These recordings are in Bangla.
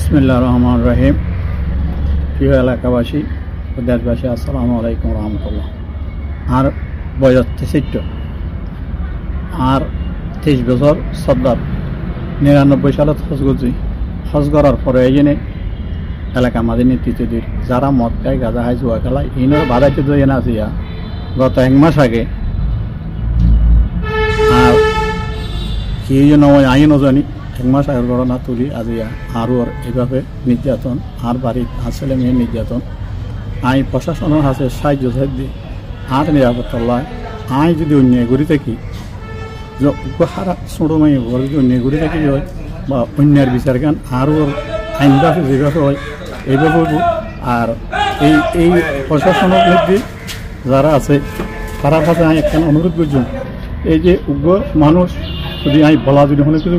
বিসমিল্লাহির রহমানির রহিম। প্রিয় এলাকাবাসী ও দেশবাসী, আসসালামু আলাইকুম রহমতুল্লাহ। আর বয়স 63, আর 23 বছর সর্দার 99 সালত হজ করছি। হজ করার পরে এই জন্য এলাকা মাঝে নেতৃত্বদের যারা মদ খায়, গাঁজা খায়, জুয়া খেলায়, ইনার বাধাইতে তো এনে আছে গত 1 মাস আগে। আর কি জন্য আইনও জানি 1 মাস আগের ঘটনা তুলি আজিয়া আর ওর এইভাবে নির্যাতন, আর বাড়ির আর ছেলে মেয়ের নির্যাতন। আই প্রশাসনের হাতে সাহায্য দি আর নিরাপত্তা লয়। আই যদি অন্যায় ঘুরি থাকি, হারা ছোটো মাই ঘর যদি অন্যায় ঘুরি থাকি হয় বা অন্যায়ের বিচার গান আর ওর আইনভাবে যেভাবে হয় এইভাবে হইব। আর এই প্রশাসনের মধ্যে যারা আছে তারা কাছে আমি একটা অনুরোধ করছি, এই যে উগ্র মানুষ যদি আমি বলা যদি কোনো কিছু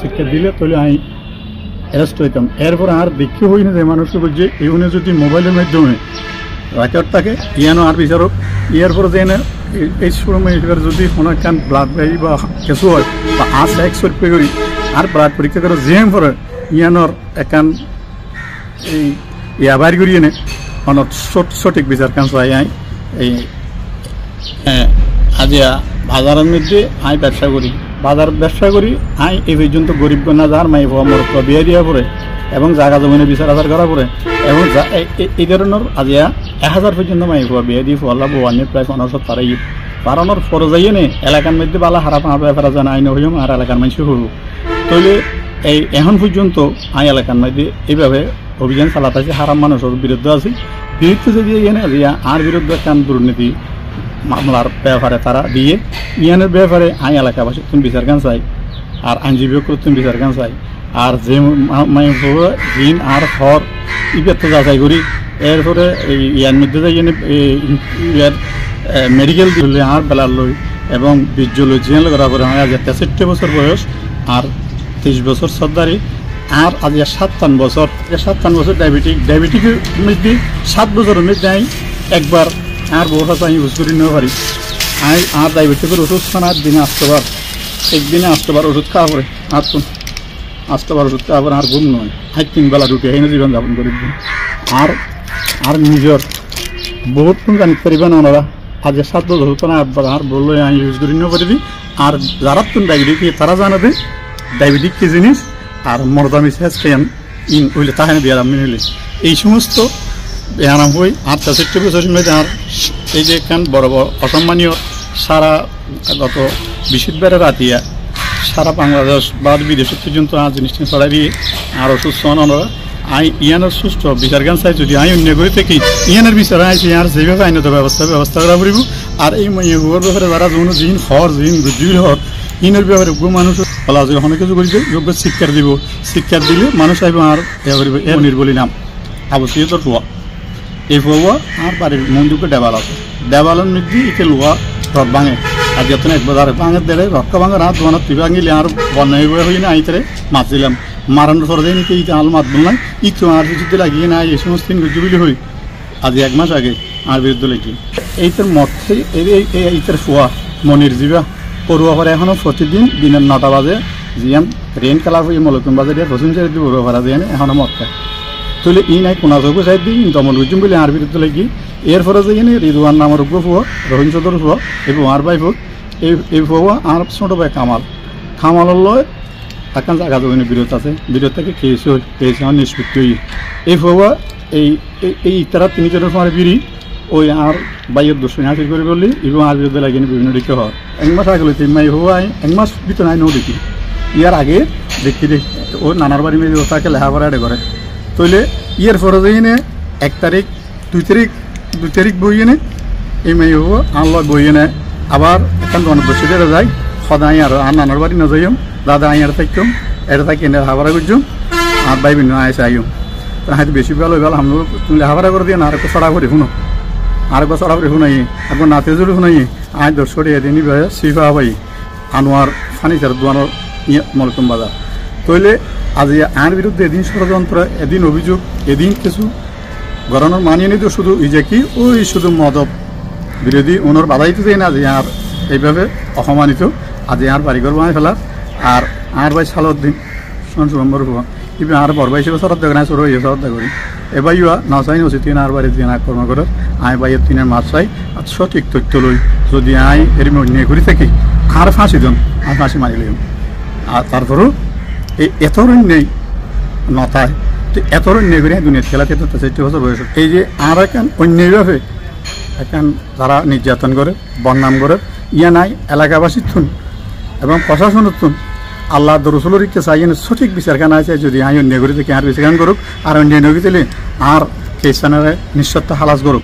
শিক্ষা দিলে তাহলে আমি অ্যারেস্ট হইতাম। এরপরে আর দেখি হই না যে মানুষকে বলছে এগুলো যদি মোবাইলের মাধ্যমে রেকর্ড থাকে ইয়ানো আর বিচারক এরপরে যে এই সময় যদি কোনো একখান ব্লাড বাই বা কিছু হয় বা আজ 100 রুপিয়া করি আর ব্লাড পরীক্ষা করে যে পরে ইয়ানোর একখান এই ইয়াবার করি এনে অনেক সঠিক বিচার কান চাই। আই এই আজিয়া বাজারের মধ্যে আমি ব্যবসা করি, আই এই পর্যন্ত গরিব কন্যা যার মাই মর বিয়ে দিয়া পড়ে এবং জায়গা জমিনে বিচার আচার করা পড়ে এবং এই ধরনের আজিয়া 1000 পর্যন্ত মাই বিয়ে দিয়ে ফল্লা বোয়ানি প্রায় 1500 তারাই বাড়ানোর পরে যাইয়ে নে এলাকার মধ্যে বালা হারা পাওয়ার ব্যাপারে জানা আইন হইম আর এলাকার মানুষ হব। তাহলে এই এখন পর্যন্ত আই এলাকার মধ্যে এইভাবে অভিযান চালাতেছি, হারাম মানুষের বিরুদ্ধে আছি। বিরুদ্ধে যদি এনে আজিয়া আর বিরুদ্ধে কান দুর্নীতি মামলার ব্যাপারে তারা দিয়ে ইয়ানের ব্যাপারে আইন এলাকাবাসী তুমি বিচার গান চাই আর আইনজীবী তুমি বিচার গান চাই। আর যে দিন আর হর ইবের তো যাচাই করি এরপরে এই ইয়ার মধ্যে যাই ইয়ার মেডিকেল দিলে আর বেলার লই এবং বীর্য লই জিয়ান করার পরে আমার আজ 63 বছর বয়স আর 23 বছর সর্দারি আর আজ 57 বছর 57 বছর ডায়াবেটিকের মধ্যে 7 বছরের মধ্যে আমি একবার আর বড় হাতে আমি ইউজ করি নিতে পারি। আমি আর ডায়াবেটিকের ওষুধ খানা দিনে আসতেবার একদিনে আসতেবার ওষুধ খাওয়া পরে আর তো আসতেবার ওষুধ খাওয়া পরে আর ঘুম নয়। আজ 3 বেলা রুটি এনে জীবনযাপন করি আর আর নিজের বহুত কোন জানিতে পারিবেন ওনারা আজ 7 বছর হতো না আর বললো আমি ইউজ করি নিতে পারি। আর যারা তুমি ডায়াবেটিক তারা জানাবে ডায়াবেটিক কি জিনিস আর মরদামি শেষ খেয়ে ইন হইলে তাহানে দিয়ে আমি নিলে এই সমস্ত বেহারাম হই আর 63 বছরের মধ্যে আর এই যে এখান বড় বড় অসম্মানীয় সারা গত 20 রাতিয়া সারা বাংলাদেশ বা বিদেশ পর্যন্ত আর জিনিসটা ছড়াই দিয়ে আর অসুস্থ আমরা আই ইয়ানের সুস্থ বিচার গান চাই। যদি আই অন্য করে থাকি ইয়ানের বিচার আইছি আর যেভাবে আইনত ব্যবস্থা করা পড়ব। আর এই মেয়েগুলোর ব্যাপারে যারা যেমন জিন হর জিন বুঝিল হর ইনের ব্যাপারে মানুষ বলা যে অনেক কিছু করি যোগ্য শিক্ষা দিব, শিক্ষা দিলে মানুষ আইব আর এর বলি নাম আবশ্যকীয় লোয়া এই ফুয়া আর বাড়ির মন্দিরকে দেওয়াল আছে, দেওয়ালের মধ্যে একে লোয়া রথ ভাঙে আর যতন এক বাজারে ভাঙে দেড়ে রক্ষা ভাঙে রাত বানাত তুই ভাঙিলে আর বন্যায় হয়ে না আইতে মাছ দিলাম মারানোর পরে যাই নাকি ইতে আল মাত বললাম ইতো আর কিছুতে লাগিয়ে না এই সমস্ত গুজুবিলি হই আজ 1 মাস আগে আর বিরুদ্ধে লেগে এইটার মধ্যে এইটার ফুয়া মনির জিবা পড়ুয়া পরে এখনও প্রতিদিন দিনের 9টা বাজে জিয়ান রেন খেলা হয়ে মলকুম বাজে দিয়ে রসুন ছেড়ে দিয়ে পড়ুয়া ভাড়া দিয়ে এখনও মদ খায়। তাহলে ই নাই কোনা চৌকু সাইড দিই দমন গুজুম বলে আর বিরুদ্ধে লাগি এরপরে যে রিদওয়ান নামের উগ্র ফুয়া রহিম চৌধুর ফুয়া এবং আর ভাই ফুক এই ফুয়া আর ছোটো ভাই কামালের লয় এখন জায়গা জমিনে বিরোধ আছে, বিরোধ থেকে খেয়েছে আমার নিষ্পত্তি হই এই ফুয়া এই তারা 3 জনের সময় বিড়ি ওই আর বাইয়ের দোষ হাসিল করে বললি এবং আর বিরুদ্ধে লাগিয়ে বিভিন্ন দিকে হয়। 1 মাস আগে লইতে মাই হওয়া 1 মাস ভিতরে আই নো দেখি ইয়ার আগে দেখি ও নানার বাড়ি মেয়ে তাকে লেখাপড়া করে তৈলে ইয়ের ফরজ এনে 1 তারিখ 2 তারিখ বই এনে এই মেয়ে হবো আনলো বই এনে আবার এখন বসে দিয়ে যাই সদাই আর নানার বাড়ি না যাইম দাদা আই আর থাকতাম এটা থাকি এনে লেখাপড়া করছুম আর ভাই বিন আইসে আইম হয়তো বেশি ভালো হয়ে গেল আমি তুমি লেখাপড়া করে দিয়ে না আরেকটা চড়া করে শুনো আরেকবার চড়া করে শুনাই একবার নাতে জুড়ে শুনাই আয় 10 এদিনই সিফা ভাই আনোয়ার ফার্নিচার দোকানের মলকুম বাজার তৈলে আজ আইন বিরুদ্ধে এদিন ষড়যন্ত্র এদিন অভিযোগ এদিন কিছু গড়ানোর মানিয়ে নিত শুধু এই যে কি ওই শুধু মদব বিরোধী ওনার বাধাইতে চাই না যে আর এইভাবে অসম্মানিত আজ আর বাড়িঘর বানাই ফেলার আর ভাই সালুদ্দিন আসমান সুরম্বর হওয়া ইবে আর বরবাই হিসেবে সরদ দেখে না সর হয়ে সরদা করি এবার ইয়া নসাইন ওসি তিন আর বাড়ি তিন কর্ম করে আই বাইয়ের তিনের মাছ চাই আর সঠিক তথ্য লই যদি আই এর অন্যায় করি থাকি আর ফাঁসি দিন আর ফাঁসি মারি লইম আর তারপরেও এই এত অন্যায় নথায় তো এত অন্যায় করে দুনিয়া খেলাতে তো 63 বছর বয়স এই যে আর এখন অন্যায়ভাবে এখন যারা নির্যাতন করে বদনাম করে ইয়া নাই এলাকাবাসীর থুন এবং প্রশাসনের থুন আল্লাহ রসুলের ইচ্ছে চাই সঠিক বিচারখানা আছে যদি আই অন্যায় করে থেকে আর বিচারখান করুক আর অন্যায় নগী দিলে আর খ্রিস্টানেরা নিঃস্বার্থ হালাস করুক।